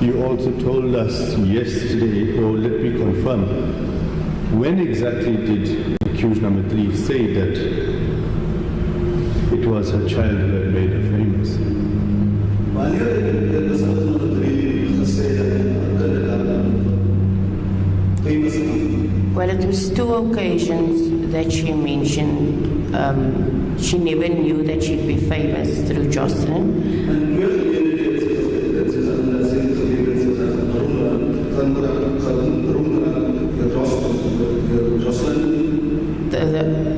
You also told us yesterday, or let me confirm, when exactly did accused number 3 say that it was her child who had made her famous? Well, it was 2 occasions that she mentioned. She never knew that she'd be famous through Jocelyn.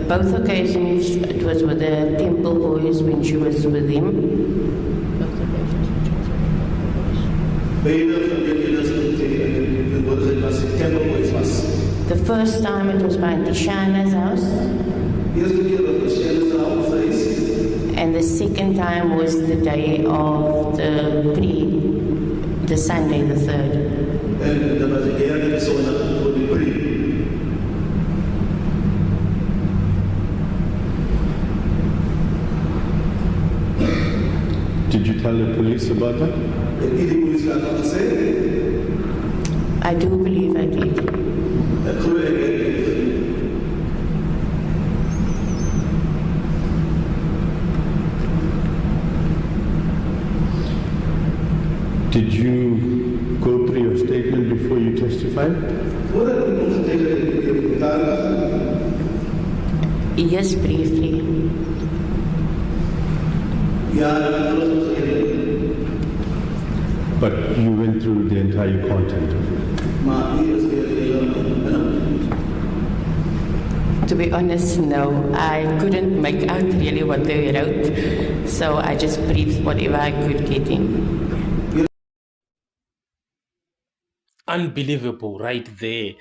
Both occasions it was with the Temple Boys when she was with him. The first time it was by Tishana's house. And the second time was the day of the Sunday the 3rd. Did you tell the police about that? I do believe I did. Did you go through your statement before you testified? Yes, briefly. But you went through the entire content of it? To be honest, no. I couldn't make out really what they wrote, so I just briefed whatever I could get in. Unbelievable right there.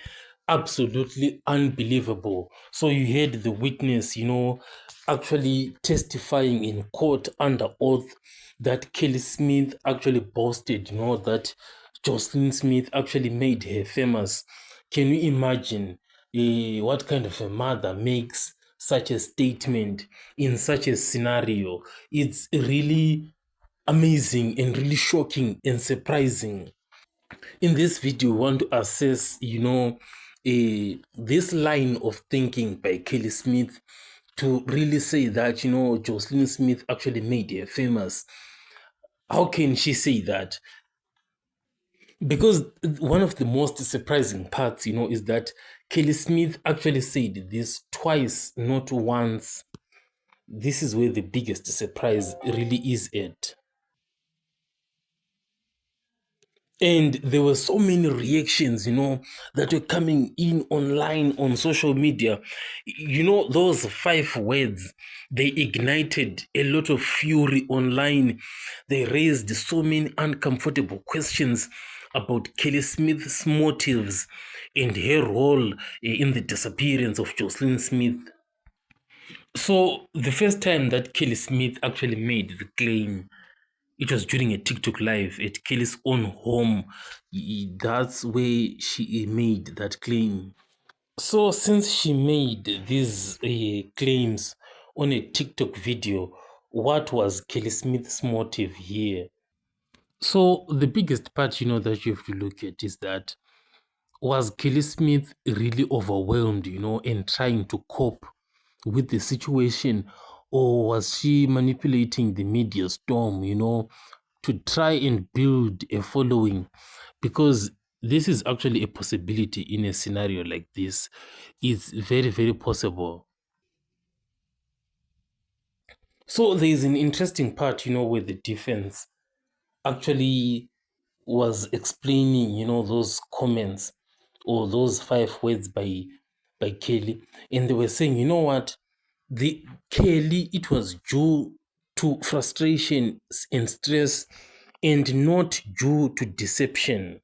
Absolutely unbelievable. So you heard the witness, actually testifying in court under oath that Kelly Smith actually boasted, that Jocelyn Smith actually made her famous. Can you imagine what kind of a mother makes such a statement in such a scenario? It's really amazing and really shocking and surprising. In this video, we want to assess, this line of thinking by Kelly Smith to really say that, Jocelyn Smith actually made her famous. How can she say that? Because one of the most surprising parts, is that Kelly Smith actually said this twice, not once. This is where the biggest surprise really is at. And there were so many reactions, that were coming in online on social media. Those 5 words, they ignited a lot of fury online. They raised so many uncomfortable questions about Kelly Smith's motives and her role in the disappearance of Jocelyn Smith. So the first time that Kelly Smith actually made the claim, it was during a TikTok live at Kelly's own home. That's where she made that claim. So since she made these claims on a TikTok video, what was Kelly Smith's motive here? So the biggest part, that you have to look at is that, was Kelly Smith really overwhelmed, and trying to cope with the situation, or was she manipulating the media storm, to try and build a following? Because this is actually a possibility in a scenario like this. It's very, very possible. So there is an interesting part, where the defense actually was explaining, those comments or those 5 words by Kelly, and they were saying, what, the Kelly, it was due to frustration and stress and not due to deception.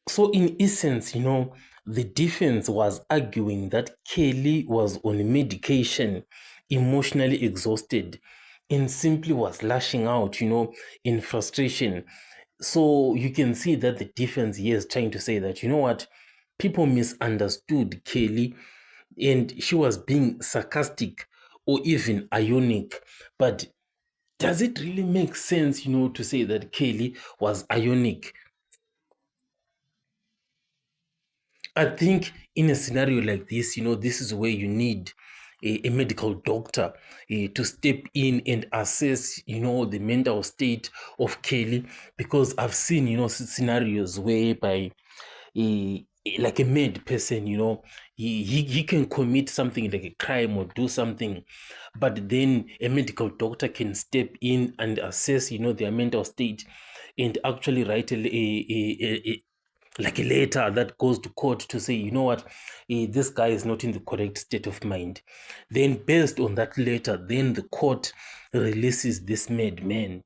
So in essence, the defense was arguing that Kelly was on medication, emotionally exhausted, and simply was lashing out, in frustration. So you can see that the defense here is trying to say that, what, people misunderstood Kelly and she was being sarcastic or even ironic. But does it really make sense, to say that Kelly was ionic? I think in a scenario like this, this is where you need a medical doctor to step in and assess, the mental state of Kelly, because I've seen, scenarios whereby like a mad person, he can commit something like a crime or do something, but then a medical doctor can step in and assess, their mental state, and actually write like a letter that goes to court to say, what, this guy is not in the correct state of mind. Then based on that letter, then the court releases this madman,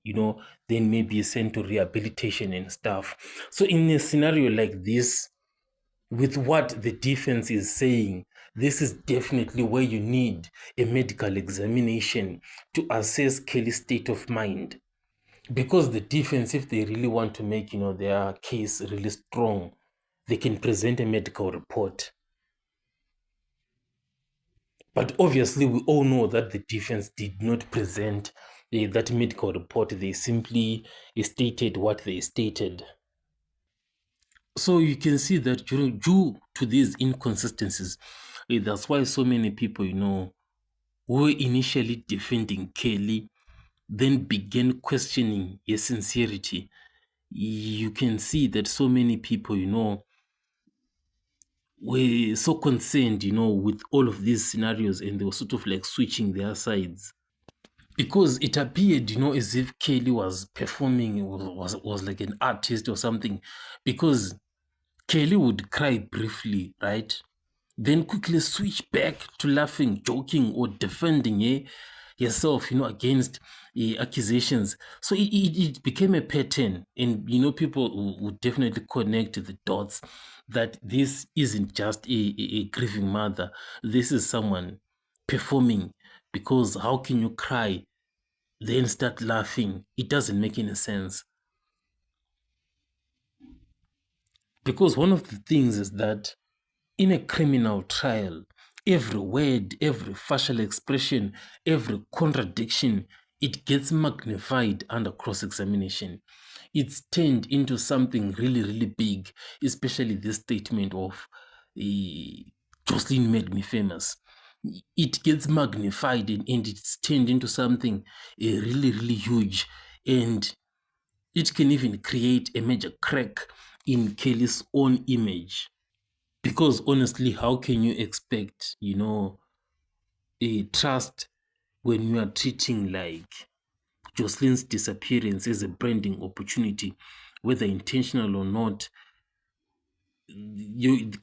then maybe sent to rehabilitation and stuff. So in a scenario like this, with what the defense is saying, this is definitely where you need a medical examination to assess Kelly's state of mind. Because the defense, if they really want to make, their case really strong, they can present a medical report. But obviously, we all know that the defense did not present that medical report. They simply stated what they stated. So you can see that due to these inconsistencies, that's why so many people, were initially defending Kelly, then began questioning his sincerity. You can see that so many people, were so concerned, with all of these scenarios, and they were sort of like switching their sides. Because it appeared, as if Kelly was performing, was like an artist or something. Because Kelly would cry briefly, right? Then quickly switch back to laughing, joking, or defending herself, against accusations. So it became a pattern, and people would definitely connect the dots that this isn't just a grieving mother. This is someone performing, because how can you cry then start laughing? It doesn't make any sense. Because one of the things is that in a criminal trial, every word, every facial expression, every contradiction, it gets magnified under cross-examination. It's turned into something really, really big, especially this statement of Jocelyn made me famous. It gets magnified and it's turned into something really, really huge. And it can even create a major crack in Kelly's own image. Because honestly, how can you expect, a trust when you are treating like Jocelyn's disappearance as a branding opportunity, whether intentional or not?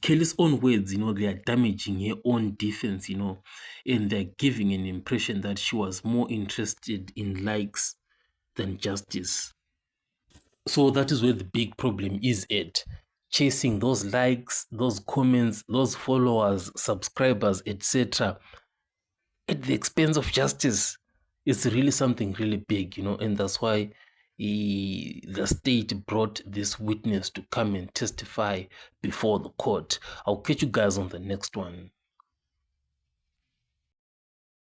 Kelly's own words, they are damaging her own defense, and they're giving an impression that she was more interested in likes than justice. So that is where the big problem is at. Chasing those likes, those comments, those followers, subscribers, etc., at the expense of justice. It's really something really big, and that's why the state brought this witness to come and testify before the court. I'll catch you guys on the next one.